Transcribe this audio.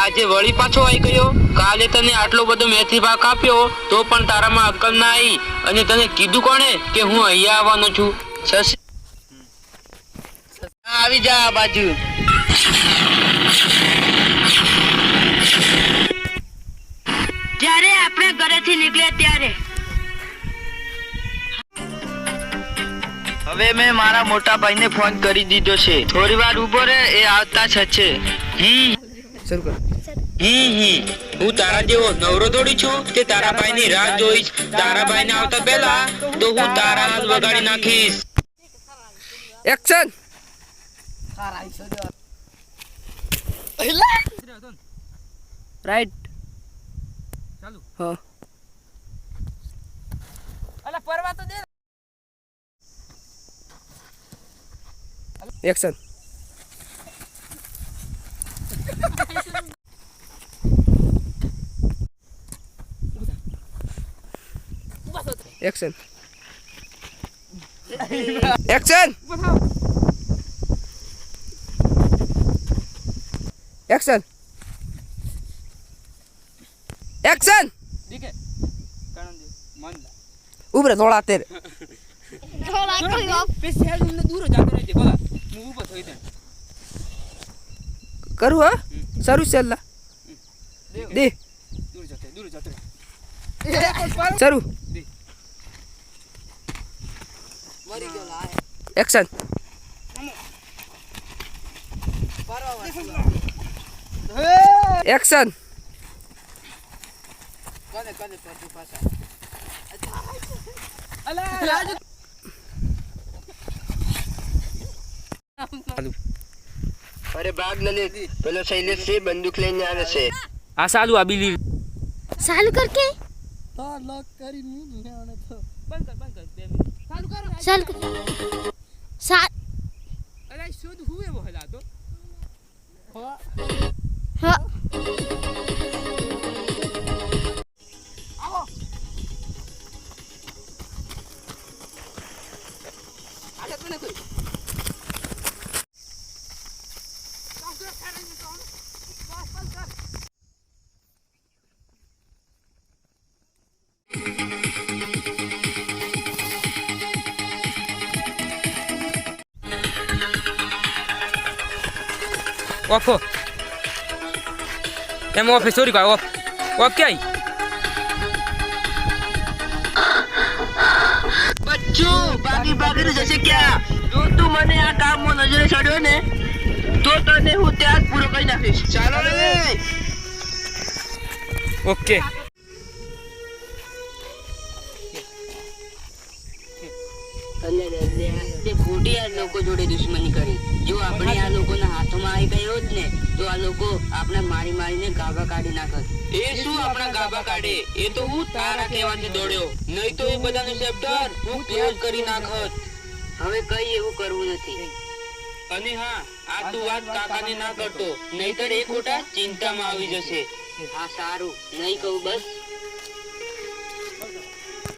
આજે વળી પાછો આવી ગયો? કાલે તને આટલો બધો મેથી ભાગ આપ્યો તો પણ તારામાં અક્કલ ના આવી. અને તને કીધું કોણે કે હું અહીંયા આવવાનો છું? આવી જા આ બાજુ. જ્યારે આપણે ઘરેથી નીકળ્યા ત્યારે હવે મેં મારા મોટા ભાઈને ફોન કરી દીધો છે. થોડી વાર ઉભો રહે, એ આવતા જ છે. શરૂ કર. હું તારા જેવો નવરો થોડી છું તે તારા ભાઈની રાહ જોઈશ. તારા ભાઈને આવતા પહેલા તો હું તારા હાથ વગાડી નાખીશ. એક્શન. રાઈટ. ચાલુ. હા. અલા પરવા તો દે. Action. Action. Action. Action. Action. દીકે કાણંદ મંદા ઉભરે થોડા તેર થોડા કોઈ ઓફ પેશિયલ ને દૂર જાતો રહેજે. બોલા હું ઊભો થઈ દે કરું. હા સારું ચાલલા દે દૂર જાતે સારું દે મરી ગયો લા. એક્શન. એક્શન. કોને પર પાછા અલા અરે ભાગ લલિત, પેલો શૈલેષ છે બંદૂક લઈને આવે છે. આ સાલું આ બિલી ચાલુ કર કે તો લોક કરી ની લેવાનો તો બંધ કર 2 મિનિટ ચાલુ કરો. ચાલ અરે શુદ્ધ હુએ वो हला तो હા આવો આલે તને કોઈ ઓફ એમ ઓફ સોરી કા ઓફ ઓફ ક્યાં બચ્ચું ભાગી જશે ક્યાં? જો તું મને આ કામમાં નજરે ચડ્યો ને તો તને હું ત્યાં જ પૂરો કરી નાખીશ. ચાલો રે. ઓકે તે ખોટી આ લોકો જોડે દુશ્મની કરી. જો આપણે આ લોકોના હાથોમાં આવી ગયો જ ને તો આ લોકો આપણે મારી મારીને ગાભા કાઢી નાખત. એ શું આપણા ગાભા કાઢે? એ તો હું તારા કહેવાથી દોડ્યો, નહીં તો એ બધાનું ચેપ્ટર હું ક્લોઝ કરી નાખત. હવે કઈ એવું કરવું નથી. અને હા, આ તું વાત કાકાને ના કરતો, નહીતર એ ખોટા ચિંતામાં આવી જશે. હા સારું, નહીં કહું બસ.